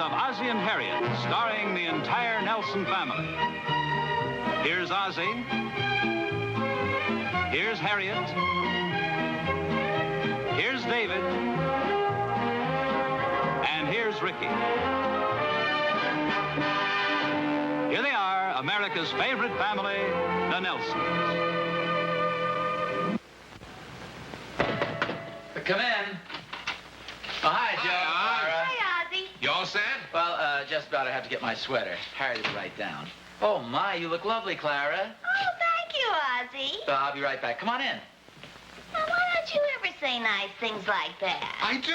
of Ozzie and Harriet, starring the entire Nelson family. Here's Ozzie. Here's Harriet. Here's David. And here's Ricky. Here they are, America's favorite family, the Nelsons. Come in. Oh, hi, Joe. Hi, Ozzie. You all set? Well, just about. I have to get my sweater. Harriet is right down. Oh, my, you look lovely, Clara. Oh, thank you, Ozzie. I'll be right back. Come on in. Now, why don't you ever say nice things like that? I do.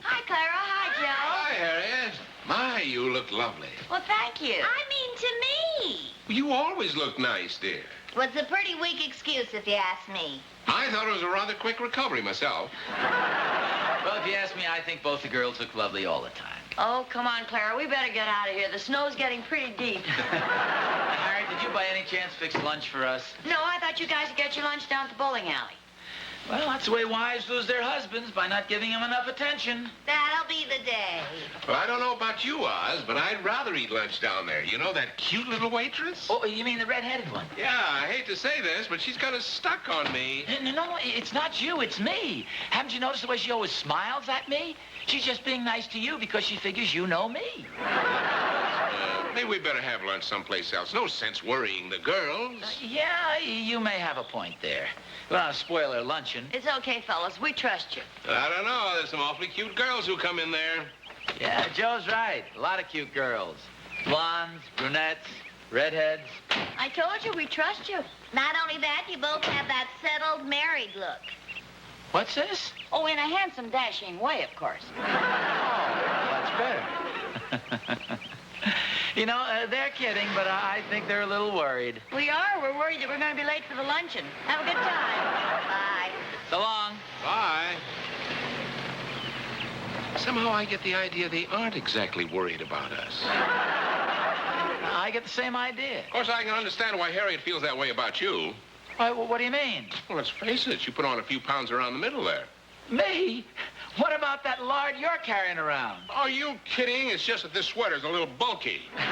Hi, Clara. Hi, Joe. Hi, Harriet. My, you look lovely. Well, thank you. I mean to me. You always look nice, dear. Well, it's a pretty weak excuse, if you ask me. I thought it was a rather quick recovery myself. Well, if you ask me, I think both the girls look lovely all the time. Oh, come on, Clara. We better get out of here. The snow's getting pretty deep. Harriet, did you by any chance fix lunch for us? No, I thought you guys would get your lunch down at the bowling alley. Well, that's the way wives lose their husbands, by not giving them enough attention. That'll be the day. Well, I don't know about you, Oz, but I'd rather eat lunch down there. You know that cute little waitress? Oh, you mean the red-headed one? Yeah, I hate to say this, but she's kind of stuck on me. No, it's not you, it's me. Haven't you noticed the way she always smiles at me? She's just being nice to you because she figures you know me. Maybe we better have lunch someplace else. No sense worrying the girls. Yeah, you may have a point there. We don't want to spoil their luncheon. It's okay, fellas. We trust you. I don't know. There's some awfully cute girls who come in there. Yeah, Joe's right. A lot of cute girls. Blondes, brunettes, redheads. I told you we trust you. Not only that, you both have that settled, married look. What's this? Oh, in a handsome, dashing way, of course. Oh, that's better. You know, they're kidding, but I think they're a little worried. We are. We're worried that we're going to be late for the luncheon. Have a good time. Bye. So long. Bye. Somehow I get the idea they aren't exactly worried about us. I get the same idea. Of course, I can understand why Harriet feels that way about you. Why, what do you mean? Well, let's face it, you put on a few pounds around the middle there. Me? What about that lard you're carrying around? Are you kidding? It's just that this sweater's a little bulky. And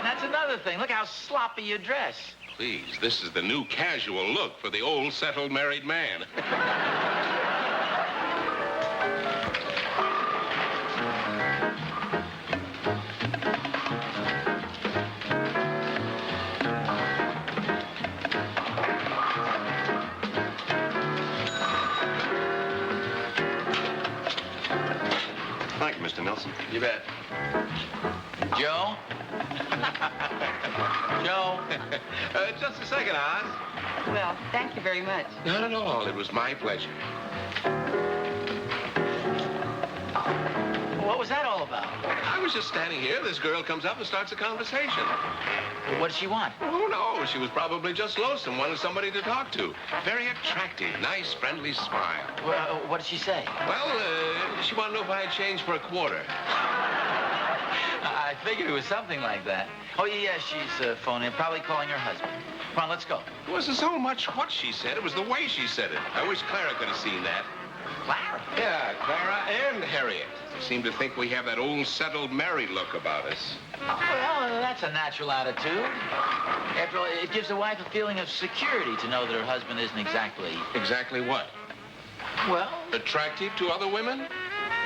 that's another thing. Look how sloppy you dress. Please, this is the new casual look for the old settled married man. Thank you, Mr. Nelson. You bet. Joe? Joe? Just a second, Oz. Well, thank you very much. Not at all. It was my pleasure. What was that all about? I was just standing here. This girl comes up and starts a conversation. What does she want? Oh, no. She was probably just lonesome, wanted somebody to talk to. Very attractive, nice, friendly smile. Well, what did she say? Well, she wanted to know if I had change for a quarter. I figured it was something like that. Oh, yeah, she's phoning, probably calling her husband. Come on, let's go. It wasn't so much what she said, it was the way she said it. I wish Clara could have seen that. Clara? Yeah, Clara and Harriet. They seem to think we have that old settled married look about us. Well, that's a natural attitude. After all, it gives a wife a feeling of security to know that her husband isn't exactly... Exactly what? Well... Attractive to other women?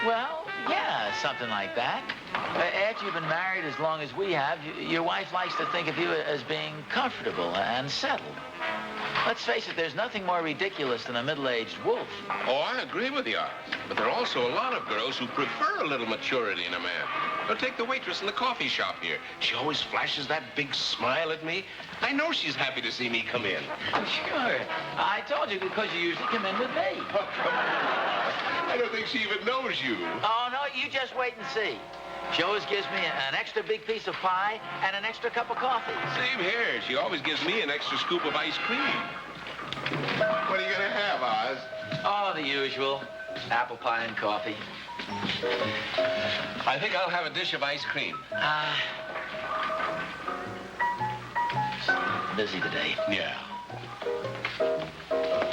Well, yeah, something like that. After you've been married as long as we have, your wife likes to think of you as being comfortable and settled. Let's face it, there's nothing more ridiculous than a middle-aged wolf. Oh, I agree with you, Oz. But there are also a lot of girls who prefer a little maturity in a man. Now, take the waitress in the coffee shop here. She always flashes that big smile at me. I know she's happy to see me come in. Sure. I told you because you usually come in with me. Oh, come on. I don't think she even knows you. Oh, no, you just wait and see. She always gives me an extra big piece of pie and an extra cup of coffee. Same here. She always gives me an extra scoop of ice cream. What are you going to have, Oz? Oh, the usual. Apple pie and coffee. I think I'll have a dish of ice cream. Busy today. Yeah.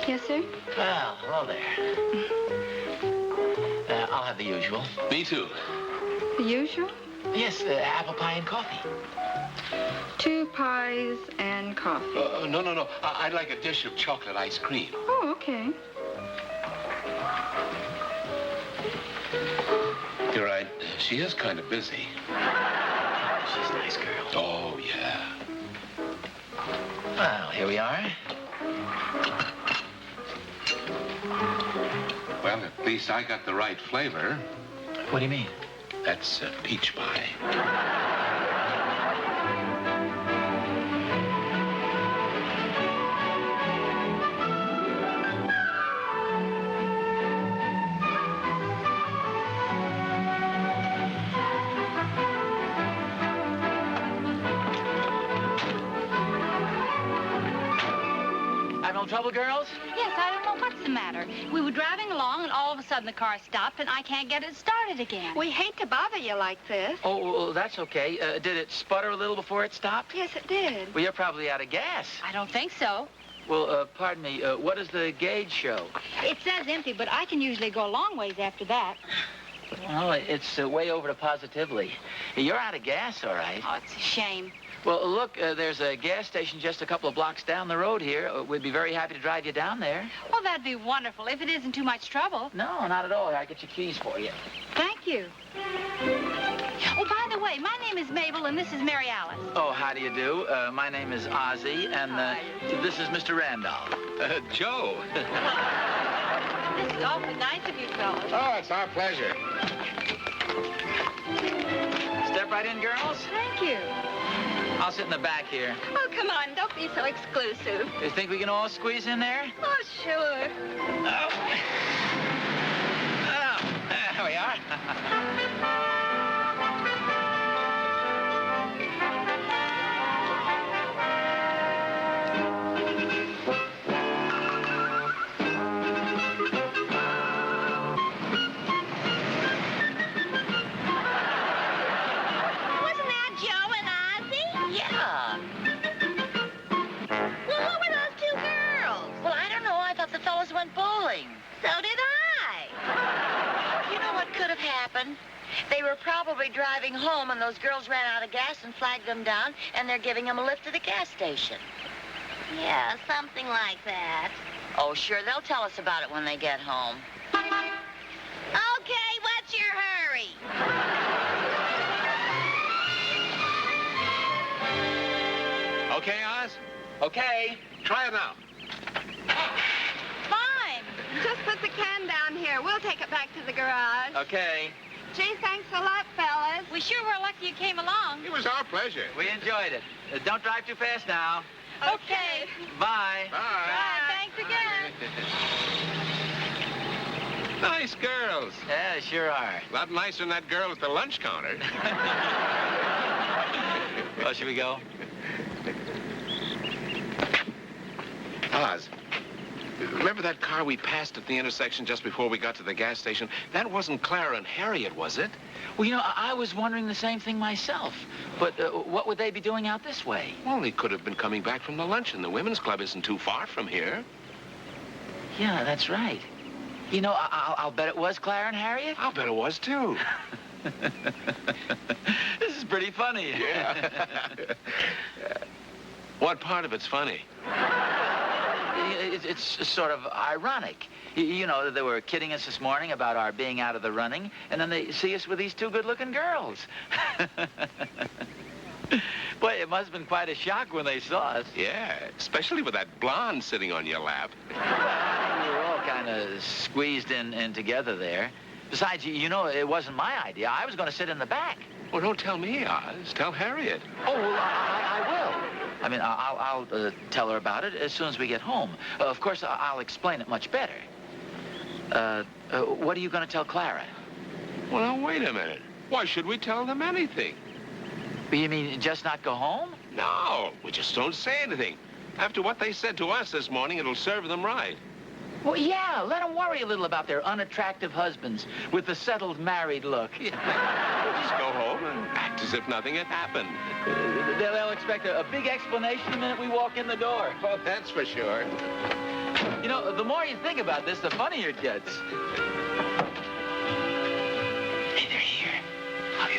Yes, sir? Well, hello there. I'll have the usual. Me too. The usual? Yes, apple pie and coffee. 2 pies and coffee. No. I'd like a dish of chocolate ice cream. Oh, okay. You're right. She is kind of busy. She's a nice girl. Oh, yeah. Well, here we are. Well, at least I got the right flavor. What do you mean? That's peach pie. Having no trouble, girls? Yes, I don't know what's the matter. We were driving along, and all of a sudden the car stopped, and I can't get it started again. We hate to bother you like this. Oh, well, that's okay. Did it sputter a little before it stopped? Yes, it did. Well, you're probably out of gas. I don't think so. Well, pardon me, what does the gauge show? It says empty, but I can usually go a long ways after that. Well, it's way over to positively. You're out of gas, all right. Oh, it's a shame. Well, look, there's a gas station just a couple of blocks down the road here. We'd be very happy to drive you down there. Well, that'd be wonderful if it isn't too much trouble. No, not at all. I'll get your keys for you. Thank you. Oh, by the way, my name is Mabel, and this is Mary Alice. Oh, how do you do? My name is Ozzie, and this is Mr. Randolph. Joe. This is awfully nice of you fellas. Oh, it's our pleasure. Step right in, girls. Thank you. I'll sit in the back here. Oh, come on. Don't be so exclusive. You think we can all squeeze in there? Oh, sure. Oh. Oh, there we are. Wasn't that Joe and Ozzie? Yeah. Well, who were those 2 girls? Well, I don't know. I thought the fellas went bowling. So did I. You know what could have happened? They were probably driving home, and those girls ran out of gas and flagged them down, and they're giving them a lift to the gas station. Yeah, something like that. Oh, sure. They'll tell us about it when they get home. Okay, what's your hurry? Okay, Oz? Okay. Try it now. Fine. Just put the can down here. We'll take it back to the garage. Okay. Gee, thanks a lot, fellas. We sure were lucky you came along. It was our pleasure. We enjoyed it. Don't drive too fast now. Okay. Bye. Bye. Thanks again. Nice girls. Yeah, they sure are. A lot nicer than that girl at the lunch counter. Well, should we go? Oz, remember that car we passed at the intersection just before we got to the gas station? That wasn't Clara and Harriet, was it? Well, you know, I was wondering the same thing myself. But what would they be doing out this way? Well, they could have been coming back from the luncheon. The women's club isn't too far from here. Yeah, that's right. You know, I'll bet it was Clara and Harriet. I'll bet it was, too. This is pretty funny. Yeah. What part of it's funny? It's sort of ironic. You know, they were kidding us this morning about our being out of the running, and then they see us with these 2 good-looking girls. Boy, it must have been quite a shock when they saw us. Yeah, especially with that blonde sitting on your lap. We were all kind of squeezed in together there. Besides, you know, it wasn't my idea. I was going to sit in the back. Well, don't tell me, Oz. Tell Harriet. Oh, well, I will. I mean, I'll tell her about it as soon as we get home. Of course, I'll explain it much better. What are you going to tell Clara? Well, now, wait a minute. Why should we tell them anything? You mean just not go home? No, we just don't say anything. After what they said to us this morning, it'll serve them right. Well, yeah, let them worry a little about their unattractive husbands with the settled married look. We'll just go home and act as if nothing had happened. They'll expect a big explanation the minute we walk in the door. Well, that's for sure. You know, the more you think about this, the funnier it gets. Hey, they're here. Look.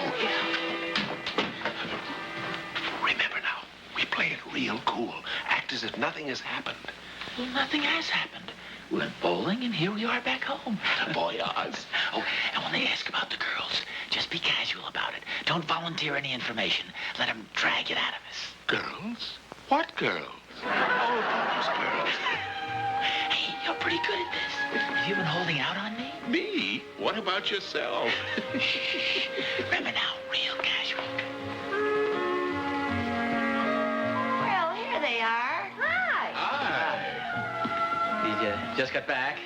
Oh, yeah. Remember now, we play it real cool. Act as if nothing has happened. Well, nothing has happened. We went bowling, and here we are back home. Boy, Oz. Oh, and when they ask about the girls, just be casual about it. Don't volunteer any information. Let them drag it out of us. Girls? What girls? Oh, those girls. Hey, you're pretty good at this. Have you been holding out on me? Me? What about yourself? Remember now, real casual. Well, here they are. Hi. Hi. You just got back?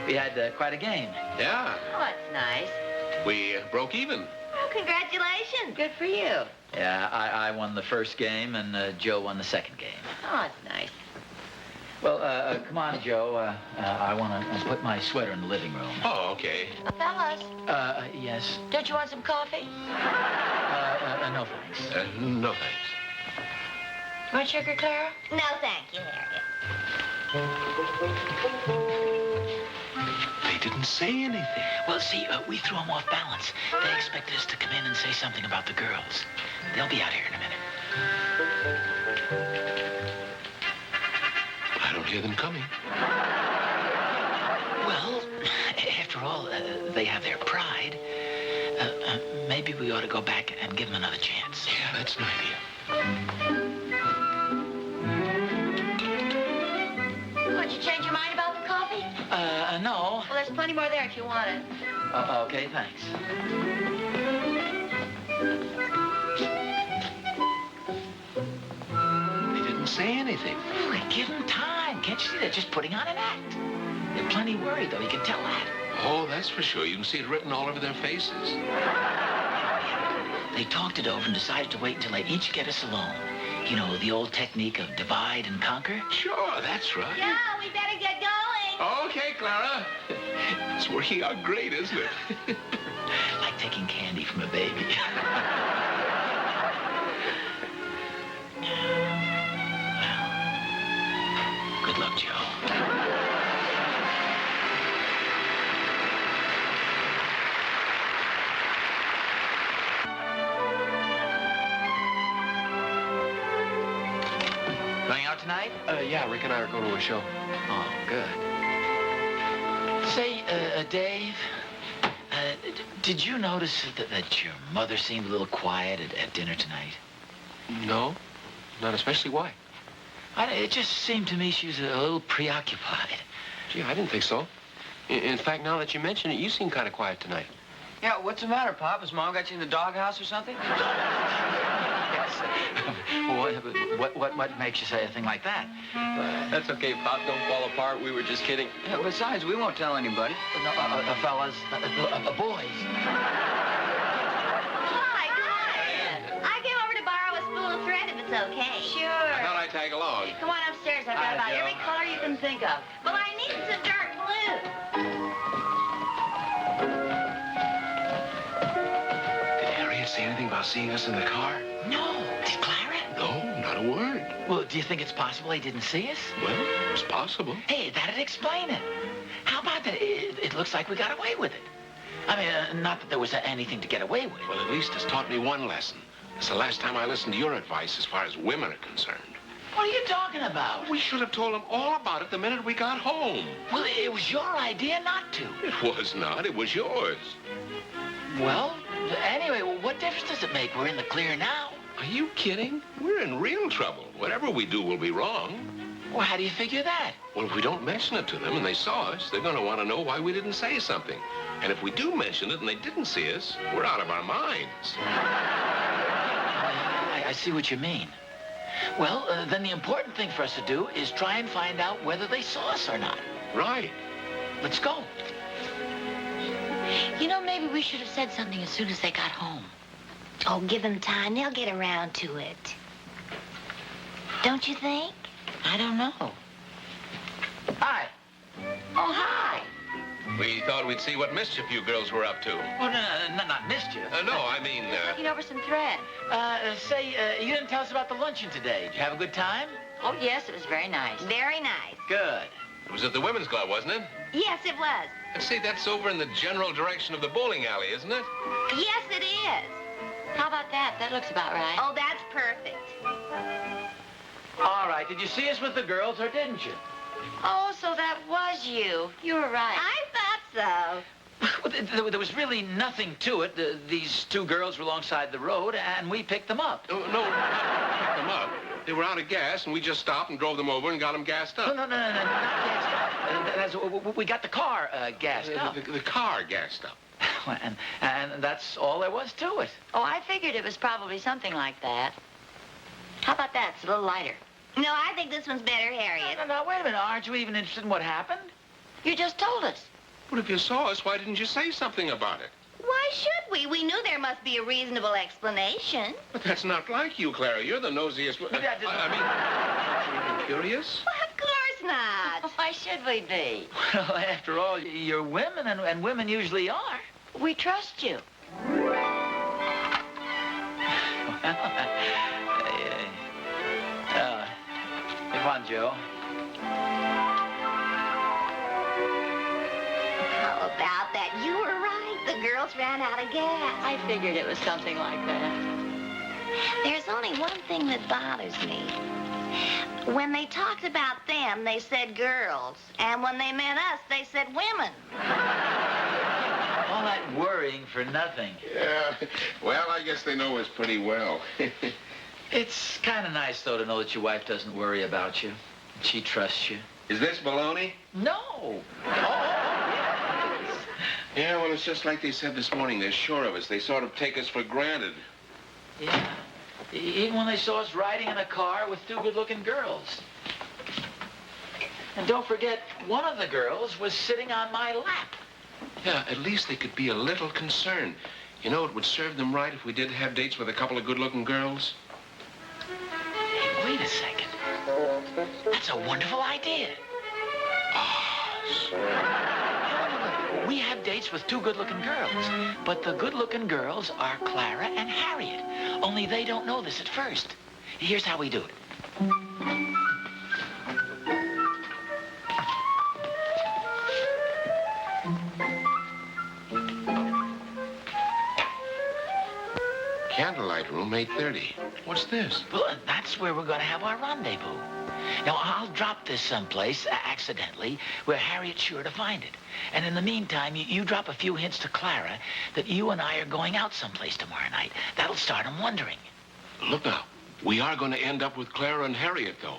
We had quite a game. Yeah, Oh, that's nice. we broke even. Oh, congratulations. Good for you. Yeah, I won the first game, and Joe won the second game. Oh, that's nice. Well, come on, Joe. I want to put my sweater in the living room. Oh, okay. Fellas, Yes. don't you want some coffee? No, thanks. No thanks. Want sugar, Clara? No, thank you, Harriet. They didn't say anything. Well, see, we threw them off balance. They expected us to come in and say something about the girls. They'll be out here in a minute. I don't hear them coming. Well, after all, they have their pride. Maybe we ought to go back and give them another chance. Yeah, that's an idea. Would you change your mind about the coffee? No. Well, there's plenty more there if you want it. Okay, thanks. They didn't say anything. Give them time. Can't you see they're just putting on an act? They're plenty worried, though. You can tell that. Oh, that's for sure. You can see it written all over their faces. They talked it over and decided to wait until they each get us alone. You know, the old technique of divide and conquer. Sure, that's right. Yeah, we better get going. Okay, Clara. It's working out great, isn't it? Like taking candy from a baby. Well, good luck, Joe. Going out tonight? Yeah, Rick and I are going to a show. Oh, good. Say, Dave, did you notice that your mother seemed a little quiet at dinner tonight? No, not especially. Why? It just seemed to me she was a little preoccupied. Gee, I didn't think so. In fact, now that you mention it, you seem kind of quiet tonight. Yeah, what's the matter, Pop? Has Mom got you in the doghouse or something? Yes. What makes you say a thing like that? That's okay, Pop. Don't fall apart. We were just kidding. Yeah, besides, we won't tell anybody. No, fellas, boys. Hi. I came over to borrow a spool of thread if it's okay. Sure. I thought I'd tag along. Come on upstairs. I've got about every color you can think of. Well, I need some dark blue. Did Harriet say anything about seeing us in the car? No. Did Clara? No, not a word. Well, do you think it's possible they didn't see us? Well, it's possible. Hey, that'd explain it. How about that? It looks like we got away with it. I mean, not that there was anything to get away with. Well, at least it's taught me one lesson. It's the last time I listened to your advice as far as women are concerned. What are you talking about? We should have told them all about it the minute we got home. Well, it was your idea not to. It was not. It was yours. Well, anyway, what difference does it make? We're in the clear now. Are you kidding? We're in real trouble. Whatever we do will be wrong. Well, how do you figure that? Well, if we don't mention it to them and they saw us, they're going to want to know why we didn't say something. And if we do mention it and they didn't see us, we're out of our minds. I see what you mean. Well, then the important thing for us to do is try and find out whether they saw us or not. Right. Let's go. You know, maybe we should have said something as soon as they got home. Oh, give them time. They'll get around to it. Don't you think? I don't know. Hi. Oh, hi. We thought we'd see what mischief you girls were up to. Well, no, not mischief. No, I mean, Looking over some thread. Say, you didn't tell us about the luncheon today. Did you have a good time? Oh, yes, it was very nice. Very nice. Good. it was at the women's club, wasn't it? Yes, it was. Let's see, that's over in the general direction of the bowling alley, isn't it? Yes, it is. How about that? That looks about right. Oh, that's perfect. All right, did you see us with the girls or didn't you? Oh, so that was you. You were right. I thought so. Well, there was really nothing to it. These two girls were alongside the road, and we picked them up. No, not pick them up. They were out of gas, and we just stopped and drove them over and got them gassed up. No, not gassed up. We got the car gassed up. The car gassed up. and that's all there was to it. Oh, I figured it was probably something like that. How about that? It's a little lighter. No, I think this one's better, Harriet. No, wait a minute. Aren't you even interested in what happened? You just told us. But if you saw us, why didn't you say something about it? Why should we? We knew there must be a reasonable explanation. But that's not like you, Clara. You're the nosiest... I mean, curious? Well, of course not. Why should we be? Well, after all, you're women, and women usually are. We trust you. Come on, Joe. How about that? You were right. The girls ran out of gas. I figured it was something like that. There's only one thing that bothers me. When they talked about them, they said girls. And when they meant us, they said women. All that worrying for nothing. Yeah. Well, I guess they know us pretty well. It's kind of nice, though, to know that your wife doesn't worry about you. She trusts you. Is this baloney? No. Oh, yes. Yeah, well, it's just like they said this morning. They're sure of us. They sort of take us for granted. Yeah. Even when they saw us riding in a car with two good-looking girls. And don't forget, one of the girls was sitting on my lap. Yeah, at least they could be a little concerned. You know, it would serve them right if we did have dates with a couple of good-looking girls. Hey, wait a second. That's a wonderful idea. We have dates with two good-looking girls, but the good-looking girls are Clara and Harriet. Only they don't know this at first. Here's how we do it. Candlelight room, 8:30. What's this? Well, that's where we're going to have our rendezvous. Now, I'll drop this someplace, accidentally, where Harriet's sure to find it. And in the meantime, you drop a few hints to Clara that you and I are going out someplace tomorrow night. That'll start them wondering. Look now. We are going to end up with Clara and Harriet, though.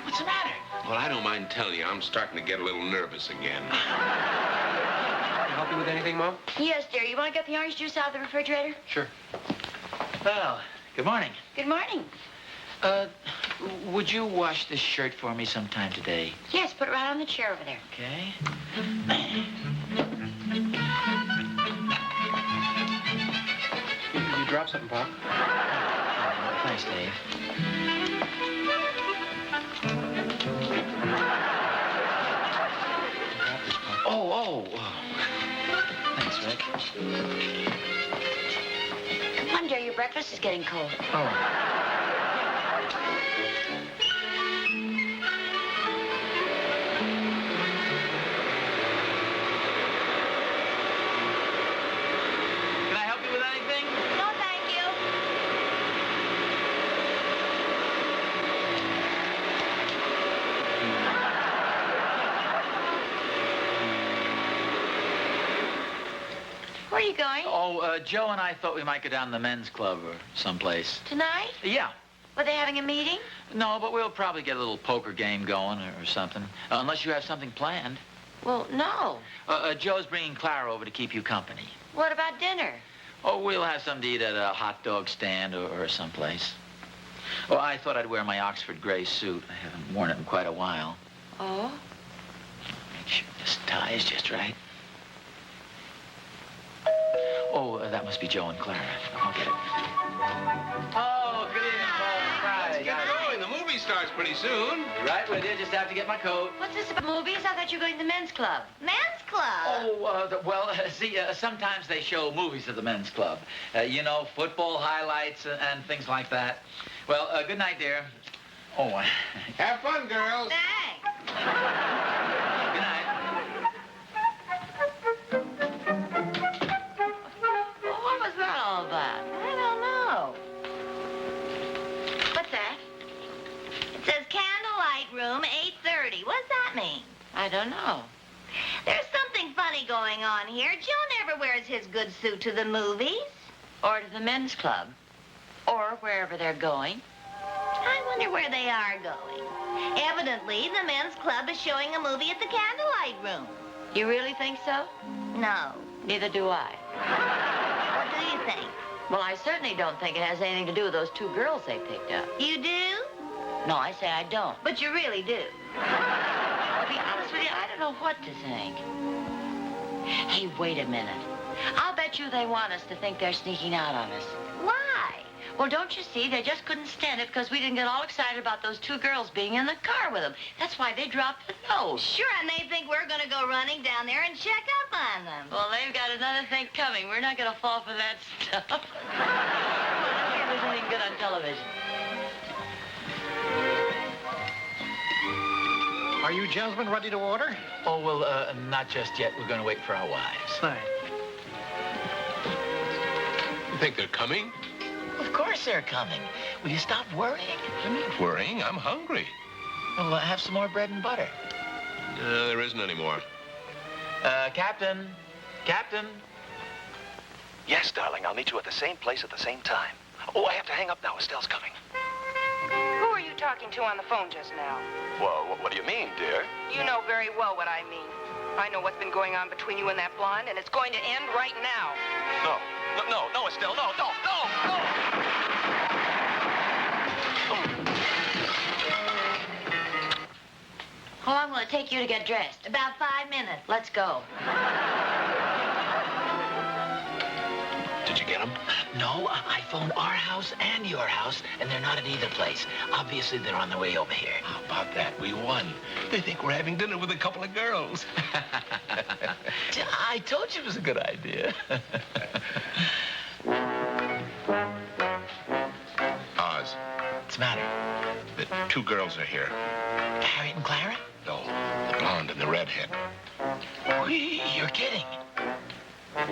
What's the matter? Well, I don't mind telling you, I'm starting to get a little nervous again. Can I help you with anything, Mom? Yes, dear. You want to get the orange juice out of the refrigerator? Sure. Well, good morning. Good morning. Would you wash this shirt for me sometime today? Yes, put it right on the chair over there. Okay. You dropped something, Pop. Thanks, Dave. Oh. Thanks, Rick. Come on, dear. Your breakfast is getting cold. Oh. Can I help you with anything? No, thank you. Where are you going? Oh, Joe and I thought we might go down to the men's club or someplace. Tonight? Yeah. Were they having a meeting? No, but we'll probably get a little poker game going or something. Unless you have something planned. Well, no. Joe's bringing Clara over to keep you company. What about dinner? Oh, we'll have something to eat at a hot dog stand or someplace. Oh, I thought I'd wear my Oxford gray suit. I haven't worn it in quite a while. Oh? Make sure this tie is just right. Oh, that must be Joe and Clara. I'll get it. Oh, good evening, folks. Right. Get going. The movie starts pretty soon. Right with you. Just have to get my coat. What's this about movies? I thought you were going to the men's club. Men's club? Oh, see, sometimes they show movies at the men's club. You know, football highlights and things like that. Well, good night, dear. Oh, Have fun, girls. Thanks. good night. room, 8:30. What does that mean? I don't know. There's something funny going on here. Joe never wears his good suit to the movies. Or to the men's club. Or wherever they're going. I wonder where they are going. Evidently, the men's club is showing a movie at the Candlelight Room. You really think so? No. Neither do I. What do you think? Well, I certainly don't think it has anything to do with those two girls they picked up. You do? No, I say I don't. But you really do. To be honest with you, I don't know what to think. Hey, wait a minute. I'll bet you they want us to think they're sneaking out on us. Why? Well, don't you see? They just couldn't stand it because we didn't get all excited about those two girls being in the car with them. That's why they dropped the note. Sure, and they think we're going to go running down there and check up on them. Well, they've got another thing coming. We're not going to fall for that stuff. Come on, let's see if there's anything good on television. Are you gentlemen ready to order? Oh, well, not just yet. We're going to wait for our wives. Right. You think they're coming? Of course they're coming. Will you stop worrying? I'm not worrying. I'm hungry. Well, have some more bread and butter. There isn't any more. Captain. Captain. Yes, darling. I'll meet you at the same place at the same time. Oh, I have to hang up now. Estelle's coming. Who are you talking to on the phone just now? Well, what do you mean, dear? You know very well what I mean. I know what's been going on between you and that blonde, and it's going to end right now. No, Estelle, no. How long will it take you to get dressed? About 5 minutes. Let's go. Did you get them? No, I phoned our house and your house, and they're not at either place. Obviously, they're on their way over here. How about that? We won. They think we're having dinner with a couple of girls. I told you it was a good idea. Oz, What's the matter? the two girls are here. Harriet and Clara? No, the blonde and the redhead. You're kidding. Who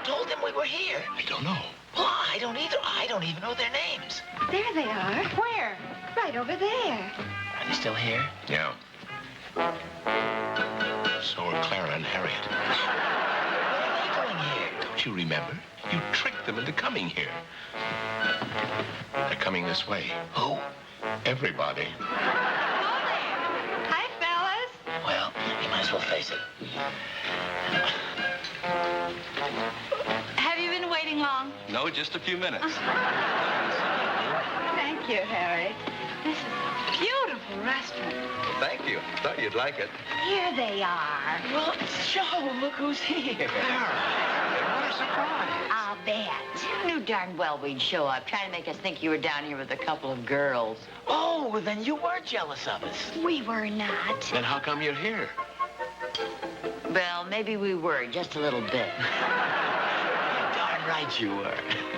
told them we were here? I don't know. Well, I don't either. I don't even know their names. There they are. Where? Right over there. Are they still here? Yeah. So are Clara and Harriet. What are they doing here? Don't you remember? You tricked them into coming here. They're coming this way. Who? Everybody. Hi, fellas. Well, you might as well face it. Have you been waiting long? No, just a few minutes. Thank you, Harry. This is a beautiful restaurant. Thank you. Thought you'd like it. Here they are. Well, Joe, look who's here. What a surprise. I'll bet. You knew darn well we'd show up, trying to make us think you were down here with a couple of girls. Oh, well, then you were jealous of us. We were not. Then how come you're here? Well, maybe we were, just a little bit. Darn right you were.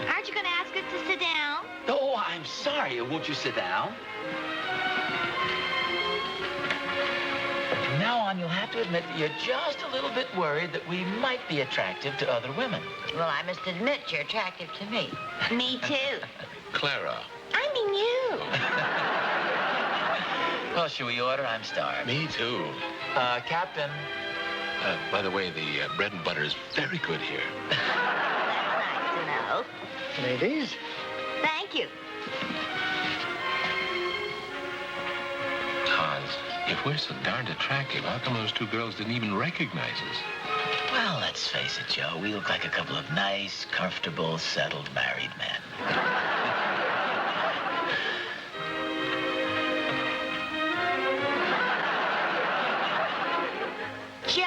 Aren't you going to ask us to sit down? Oh, I'm sorry. Won't you sit down? From now on, you'll have to admit that you're just a little bit worried that we might be attractive to other women. Well, I must admit you're attractive to me. Me too. Clara. I mean you. Well, shall we order? I'm starved. Me too. Captain. By the way, the bread and butter is very good here. That's nice to know. Ladies, Thank you. Hans, if we're so darned attractive, how come those two girls didn't even recognize us? Well, let's face it, Joe. We look like a couple of nice, comfortable, settled married men. Joe.